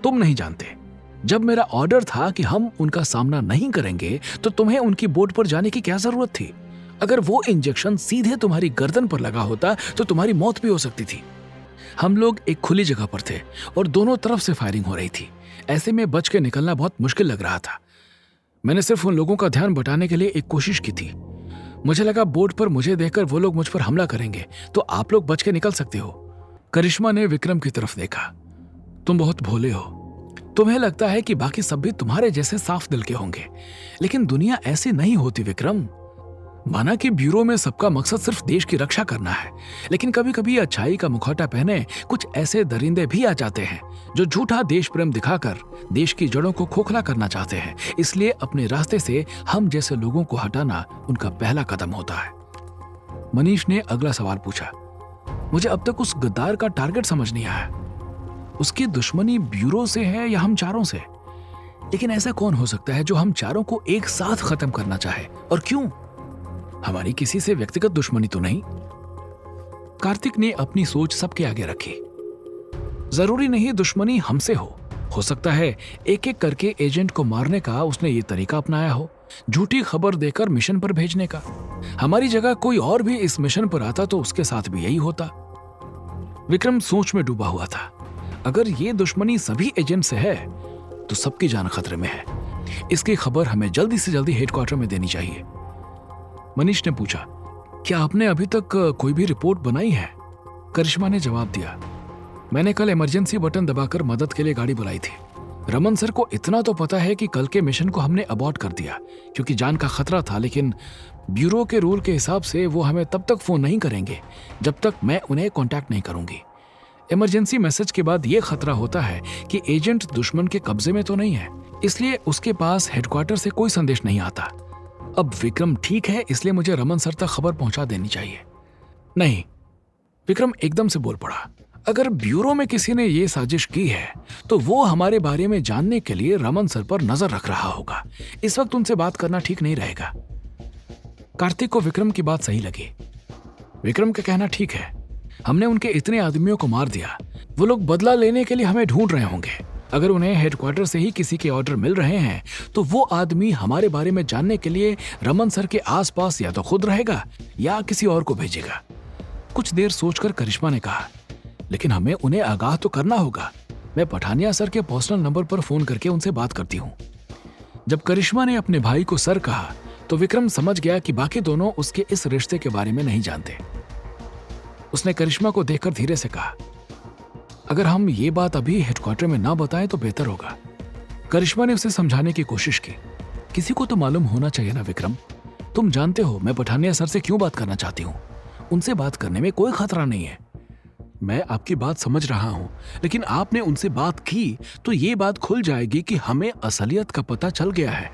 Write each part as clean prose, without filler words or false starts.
तुम नहीं जानते। जब मेरा ऑर्डर था कि हम उनका सामना नहीं करेंगे तो तुम्हें उनकी बोट पर जाने की क्या जरूरत थी? अगर वो इंजेक्शन सीधे तुम्हारी गर्दन पर लगा होता तो तुम्हारी मौत भी हो सकती थी। हम लोग एक खुली जगह पर थे और दोनों तरफ से फायरिंग हो रही थी। ऐसे में बच के निकलना बहुत मुश्किल लग रहा था। मैंने सिर्फ उन लोगों का ध्यान बटाने के लिए एक कोशिश की थी। मुझे लगा बोट पर मुझे देखकर वो लोग मुझ पर हमला करेंगे तो आप लोग बच के निकल सकते हो। करिश्मा ने विक्रम की तरफ देखा। तुम बहुत भोले हो। तुम्हें लगता है कि बाकी सब भी तुम्हारे जैसे साफ दिल के होंगे, लेकिन दुनिया ऐसी नहीं होती विक्रम। माना कि ब्यूरो में सबका मकसद सिर्फ देश की रक्षा करना है, लेकिन कभी कभी अच्छाई का मुखौटा पहने कुछ ऐसे दरिंदे भी आ जाते हैं जो झूठा देश प्रेम दिखाकर देश की जड़ों को खोखला करना चाहते हैं। इसलिए अपने रास्ते से हम जैसे लोगों को हटाना उनका पहला कदम होता है। मनीष ने अगला सवाल पूछा। मुझे अब तक उस गद्दार का टारगेट समझ नहीं आया। उसकी दुश्मनी ब्यूरो से है या हम चारों से? लेकिन ऐसा कौन हो सकता है जो हम चारों को एक साथ खत्म करना चाहे, और क्यों? हमारी किसी से व्यक्तिगत दुश्मनी तो नहीं? कार्तिक ने अपनी सोच सबके आगे रखी। जरूरी नहीं दुश्मनी हमसे हो सकता है एक एक करके एजेंट को मारने का उसने ये तरीका अपनाया हो, झूठी खबर देकर मिशन पर भेजने का। हमारी जगह कोई और भी इस मिशन पर आता तो उसके साथ भी यही होता। विक्रम सोच में डूबा हुआ था। अगर ये दुश्मनी सभी एजेंट से है तो सबकी जान खतरे में है। इसकी खबर हमें जल्दी से जल्दी हेडक्वार्टर में देनी चाहिए। मनीष ने पूछा, क्या आपने अभी तक कोई भी रिपोर्ट बनाई है? करिश्मा ने जवाब दिया, मैंने कल इमरजेंसी बटन दबाकर मदद के लिए गाड़ी बुलाई थी। रमन सर को इतना तो पता है कि कल के मिशन को हमने अबॉर्ट कर दिया क्योंकि जान का खतरा था, लेकिन ब्यूरो के रूल के हिसाब से वो हमें तब तक फोन नहीं करेंगे जब तक मैं उन्हें कांटेक्ट नहीं करूंगी। इमरजेंसी मैसेज के बाद ये खतरा होता है कि एजेंट दुश्मन के कब्जे में तो नहीं है, इसलिए उसके पास हेडक्वार्टर से कोई संदेश नहीं आता। अब विक्रम ठीक है, इसलिए मुझे रमन सर तक खबर पहुंचा देनी चाहिए। नहीं, विक्रम एकदम से बोल पड़ा, अगर ब्यूरो में किसी ने ये साजिश की है तो वो हमारे बारे में जानने के लिए रमन सर पर नजर रख रहा होगा। इस वक्त उनसे बात करना ठीक नहीं रहेगा। कार्तिक को विक्रम की बात सही लगी। विक्रम का कहना ठीक है, हमने उनके इतने आदमियों को मार दिया, वो लोग बदला लेने के लिए हमें ढूंढ रहे होंगे। अगर उन्हें हेडक्वार्टर से ही किसी के ऑर्डर मिल रहे हैं तो वो आदमी हमारे बारे में जानने के लिए रमन सर के आसपास या तो खुद रहेगा या किसी और को भेजेगा। कुछ देर सोचकर करिश्मा ने कहा, लेकिन हमें उन्हें आगाह तो करना होगा। मैं पठानिया सर के पर्सनल नंबर पर फोन करके उनसे बात करती हूँ। जब करिश्मा ने अपने भाई को सर कहा तो विक्रम समझ गया कि बाकी दोनों उसके इस रिश्ते के बारे में नहीं जानते। उसने करिश्मा को देखकर धीरे से कहा, अगर हम ये बात अभी हेडक्वार्टर में ना बताएं तो बेहतर होगा। करिश्मा ने उसे समझाने की कोशिश की। किसी को तो मालूम होना चाहिए ना विक्रम। तुम जानते हो मैं पठानिया सर से क्यों बात करना चाहती हूँ। उनसे बात करने में कोई खतरा नहीं है। मैं आपकी बात समझ रहा हूं, लेकिन आपने उनसे बात की तो ये बात खुल जाएगी कि हमें असलियत का पता चल गया है।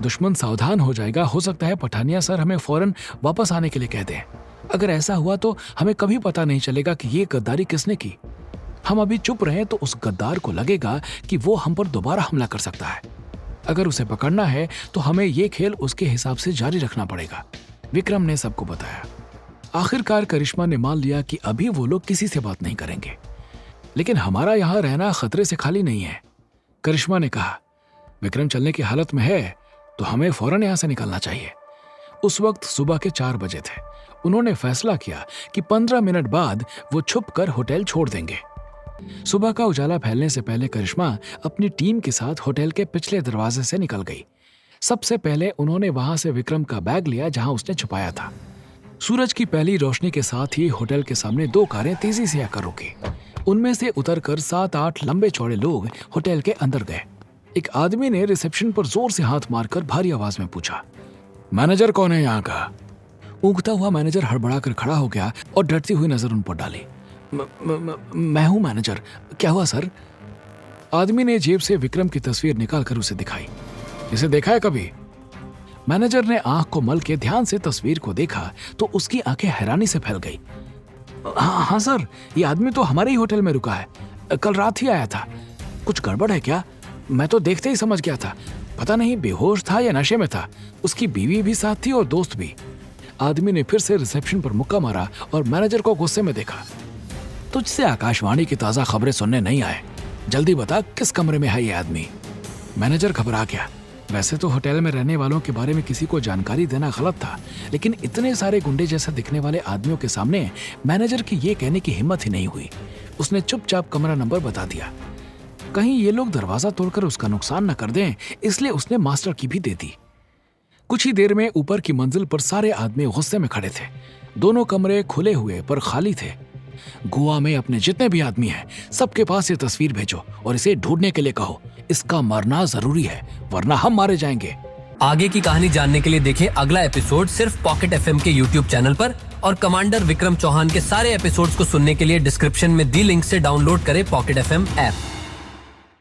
दुश्मन सावधान हो जाएगा। हो सकता है पठानिया सर हमें फौरन वापस आने के लिए कह दें। अगर ऐसा हुआ तो हमें कभी पता नहीं चलेगा कि ये गद्दारी किसने की। हम अभी चुप रहे तो उस गद्दार को लगेगा कि वो हम पर दोबारा हमला कर सकता है। अगर उसे पकड़ना है तो हमें ये खेल उसके हिसाब से जारी रखना पड़ेगा। विक्रम ने सबको बताया। आखिरकार करिश्मा ने मान लिया कि अभी वो लोग किसी से बात नहीं करेंगे, लेकिन हमारा यहाँ रहना खतरे से खाली नहीं है। करिश्मा ने कहा, विक्रम चलने की हालत में है तो हमें फौरन यहाँ से निकलना चाहिए। उस वक्त सुबह के 4 बजे थे। उन्होंने फैसला किया कि 15 मिनट बाद वो छुपकर होटल छोड़ देंगे। सुबह का उजाला फैलने से पहले करिश्मा अपनी टीम के साथ होटल के पिछले दरवाजे से निकल गई। सबसे पहले उन्होंने वहां से विक्रम का बैग लिया जहां उसने छुपाया था। सूरज की पहली रोशनी के साथ ही होटल के सामने 2 कारें तेजी से आकर रुकी। उनमें से उतरकर 7-8 लंबे चौड़े लोग होटल के अंदर गए। एक आदमी ने रिसेप्शन पर जोर से हाथ मारकर भारी आवाज में पूछा, मैनेजर कौन है यहाँ का? ऊँगता हुआ मैनेजर हड़बड़ाकर खड़ा हो गया और डरती हुई नजर उन पर डाली। मैं हूँ मैनेजर। क्या हुआ सर? आदमी ने जेब से विक्रम की तस्वीर निकालकर उसे दिखाई। इसे देखा है कभी? मैनेजर ने आंख को मल के ध्यान से तस्वीर को देखा तो उसकी आंखें हैरानी से फैल गई। हाँ सर, ये आदमी तो हमारे ही होटल में रुका है। कल रात ही आया था। कुछ गड़बड़ है क्या? मैं तो देखते ही समझ गया था। पता नहीं बेहोश था या नशे में था। उसकी बीवी भी साथ थी और दोस्त भी। आदमी ने फिर से रिसेप्शन पर मुक्का मारा और मैनेजर को गुस्से में देखा। तुझसे आकाशवाणी की ताजा खबरें सुनने नहीं आए। जल्दी बता किस कमरे में है ये आदमी। मैनेजर घबरा गया। वैसे तो होटल में रहने वालों के बारे में किसी को जानकारी देना गलत था, लेकिन इतने सारे गुंडे जैसे दिखने वाले आदमियों के सामने मैनेजर की ये कहने की हिम्मत ही नहीं हुई। उसने चुपचाप कमरा नंबर बता दिया। कहीं ये लोग दरवाजा तोड़कर उसका नुकसान न कर दें, इसलिए उसने मास्टर की भी दे दी। कुछ ही देर में ऊपर की मंजिल पर सारे आदमी गुस्से में खड़े थे। दोनों कमरे खुले हुए पर खाली थे। गोवा में अपने जितने भी आदमी हैं, सबके पास ये तस्वीर भेजो और इसे ढूंढने के लिए कहो। इसका मरना जरूरी है, वरना हम मारे जाएंगे। आगे की कहानी जानने के लिए देखें अगला एपिसोड सिर्फ पॉकेट एफएम के यूट्यूब चैनल पर, और कमांडर विक्रम चौहान के सारे एपिसोड्स को सुनने के लिए डिस्क्रिप्शन में दी लिंक से डाउनलोड करें पॉकेट एफएम ऐप।